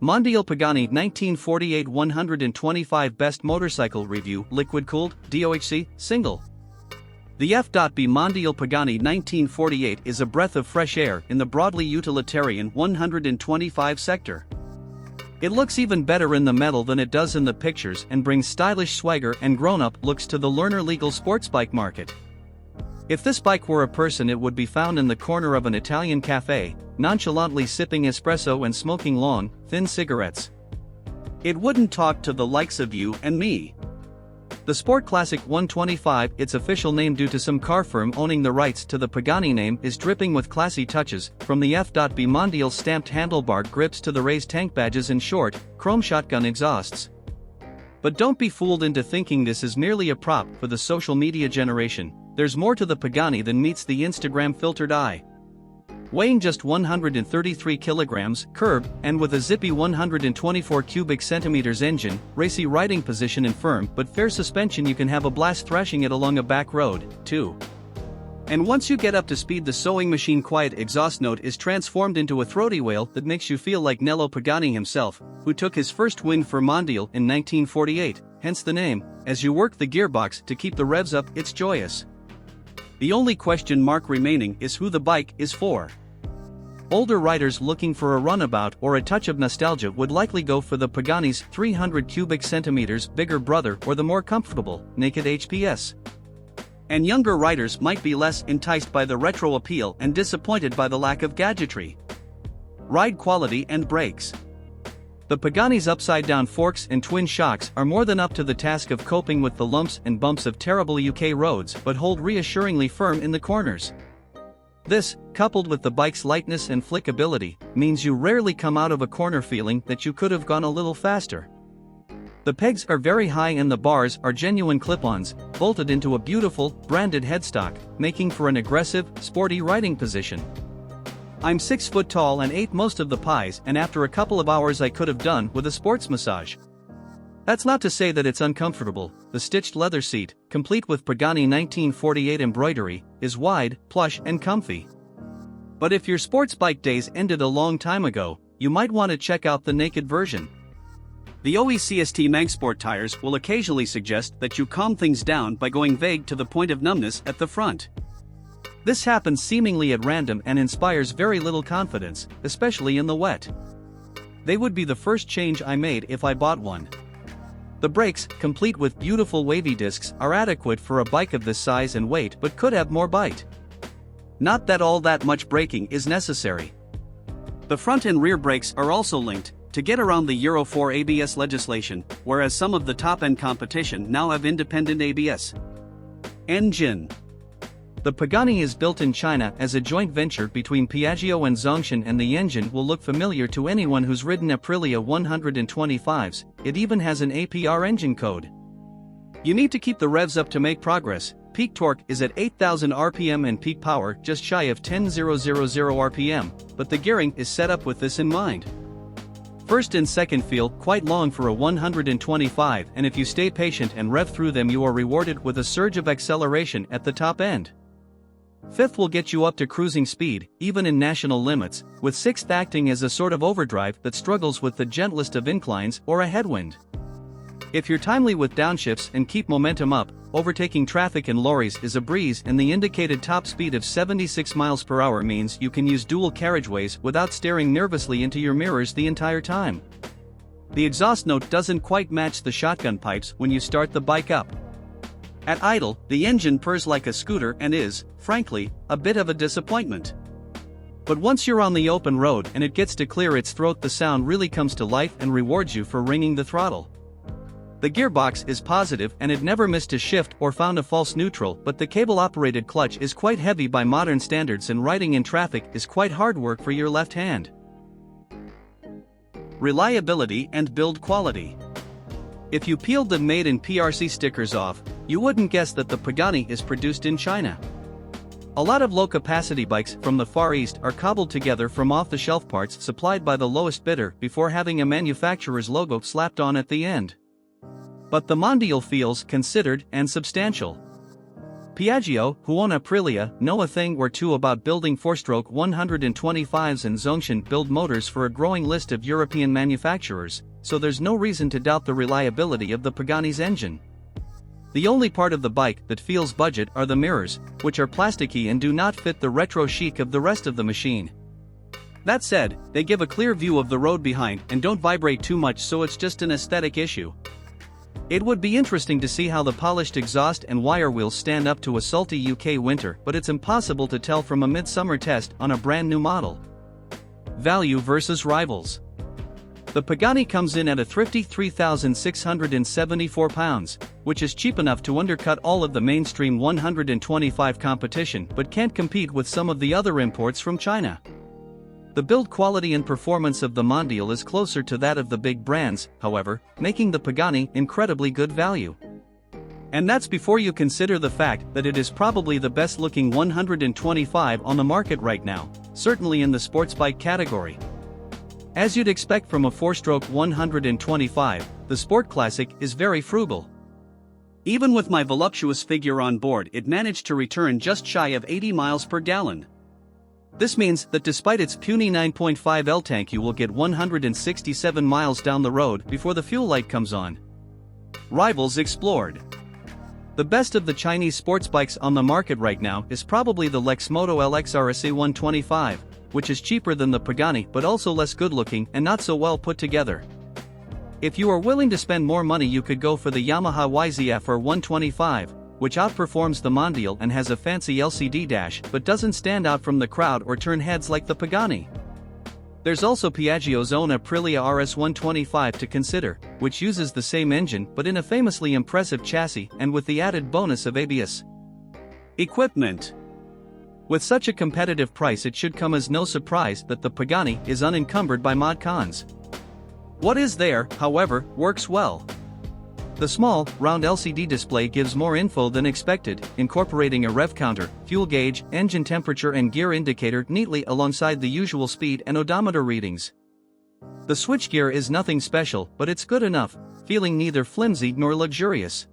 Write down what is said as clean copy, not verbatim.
Mondial Pagani 1948 125 Best Motorcycle Review Liquid-cooled, DOHC, single. The F.B. Mondial Pagani 1948 is a breath of fresh air in the broadly utilitarian 125 sector. It looks even better in the metal than it does in the pictures and brings stylish swagger and grown-up looks to the learner legal sports bike market. If this bike were a person, it would be found in the corner of an Italian cafe, nonchalantly sipping espresso and smoking long, thin cigarettes. It wouldn't talk to the likes of you and me. The Sport Classic 125, its official name due to some car firm owning the rights to the Pagani name, is dripping with classy touches, from the F.B. Mondial stamped handlebar grips to the raised tank badges and short, chrome shotgun exhausts. But don't be fooled into thinking this is merely a prop for the social media generation. There's more to the Pagani than meets the Instagram filtered eye. Weighing just 133 kilograms, curb, and with a zippy 124 cubic centimeters engine, racy riding position and firm but fair suspension, you can have a blast thrashing it along a back road, too. And once you get up to speed, the sewing machine quiet exhaust note is transformed into a throaty wail that makes you feel like Nello Pagani himself, who took his first win for Mondial in 1948, hence the name. As you work the gearbox to keep the revs up, it's joyous. The only question mark remaining is who the bike is for. Older riders looking for a runabout or a touch of nostalgia would likely go for the Pagani's 300 cubic centimeters bigger brother or the more comfortable, naked HPS. And younger riders might be less enticed by the retro appeal and disappointed by the lack of gadgetry. Ride quality and brakes. The Pagani's upside-down forks and twin shocks are more than up to the task of coping with the lumps and bumps of terrible UK roads, but hold reassuringly firm in the corners. This, coupled with the bike's lightness and flickability, means you rarely come out of a corner feeling that you could have gone a little faster. The pegs are very high and the bars are genuine clip-ons, bolted into a beautiful, branded headstock, making for an aggressive, sporty riding position. I'm 6 foot tall and ate most of the pies, and after a couple of hours I could have done with a sports massage. That's not to say that it's uncomfortable. The stitched leather seat, complete with Pagani 1948 embroidery, is wide, plush and comfy. But if your sports bike days ended a long time ago, you might want to check out the naked version. The OECST Magsport tires will occasionally suggest that you calm things down by going vague to the point of numbness at the front. This happens seemingly at random and inspires very little confidence, especially in the wet. They would be the first change I made if I bought one. The brakes, complete with beautiful wavy discs, are adequate for a bike of this size and weight but could have more bite. Not that all that much braking is necessary. The front and rear brakes are also linked, to get around the Euro 4 ABS legislation, whereas some of the top-end competition now have independent ABS. Engine. The Pagani is built in China as a joint venture between Piaggio and Zhongshan, and the engine will look familiar to anyone who's ridden Aprilia 125s, it even has an APR engine code. You need to keep the revs up to make progress. Peak torque is at 8,000 RPM and peak power just shy of 10,000 RPM, but the gearing is set up with this in mind. First and second feel quite long for a 125, and if you stay patient and rev through them you are rewarded with a surge of acceleration at the top end. Fifth will get you up to cruising speed, even in national limits, with sixth acting as a sort of overdrive that struggles with the gentlest of inclines or a headwind. If you're timely with downshifts and keep momentum up, overtaking traffic and lorries is a breeze, and the indicated top speed of 76 miles per hour means you can use dual carriageways without staring nervously into your mirrors the entire time. The exhaust note doesn't quite match the shotgun pipes when you start the bike up. At idle, the engine purrs like a scooter and is, frankly, a bit of a disappointment. But once you're on the open road and it gets to clear its throat, the sound really comes to life and rewards you for ringing the throttle. The gearbox is positive and it never missed a shift or found a false neutral, but the cable-operated clutch is quite heavy by modern standards, and riding in traffic is quite hard work for your left hand. Reliability and build quality. If you peeled the Made in PRC stickers off, you wouldn't guess that the Pagani is produced in China. A lot of low-capacity bikes from the Far East are cobbled together from off-the-shelf parts supplied by the lowest bidder before having a manufacturer's logo slapped on at the end. But the Mondial feels considered and substantial. Piaggio, who own Aprilia, know a thing or two about building 4-stroke 125s, and Zhongshan build motors for a growing list of European manufacturers, so there's no reason to doubt the reliability of the Pagani's engine. The only part of the bike that feels budget are the mirrors, which are plasticky and do not fit the retro chic of the rest of the machine. That said, they give a clear view of the road behind and don't vibrate too much, so it's just an aesthetic issue. It would be interesting to see how the polished exhaust and wire wheels stand up to a salty UK winter, but it's impossible to tell from a midsummer test on a brand new model. Value versus rivals. The Pagani comes in at a thrifty £3,674, which is cheap enough to undercut all of the mainstream 125 competition but can't compete with some of the other imports from China. The build quality and performance of the Mondial is closer to that of the big brands, however, making the Pagani incredibly good value. And that's before you consider the fact that it is probably the best looking 125 on the market right now, certainly in the sports bike category. As you'd expect from a 4-stroke 125, the Sport Classic is very frugal. Even with my voluptuous figure on board, it managed to return just shy of 80 miles per gallon. This means that despite its puny 9.5L tank, you will get 167 miles down the road before the fuel light comes on. Rivals explored. The best of the Chinese sports bikes on the market right now is probably the Lexmoto LXRSA 125, which is cheaper than the Pagani but also less good looking and not so well put together. If you are willing to spend more money, you could go for the Yamaha YZF-R 125, which outperforms the Mondial and has a fancy LCD dash but doesn't stand out from the crowd or turn heads like the Pagani. There's also Piaggio's own Aprilia RS 125 to consider, which uses the same engine but in a famously impressive chassis and with the added bonus of ABS. Equipment. With such a competitive price, it should come as no surprise that the Pagani is unencumbered by mod cons. What is there, however, works well. The small, round LCD display gives more info than expected, incorporating a rev counter, fuel gauge, engine temperature and gear indicator neatly alongside the usual speed and odometer readings. The switchgear is nothing special, but it's good enough, feeling neither flimsy nor luxurious.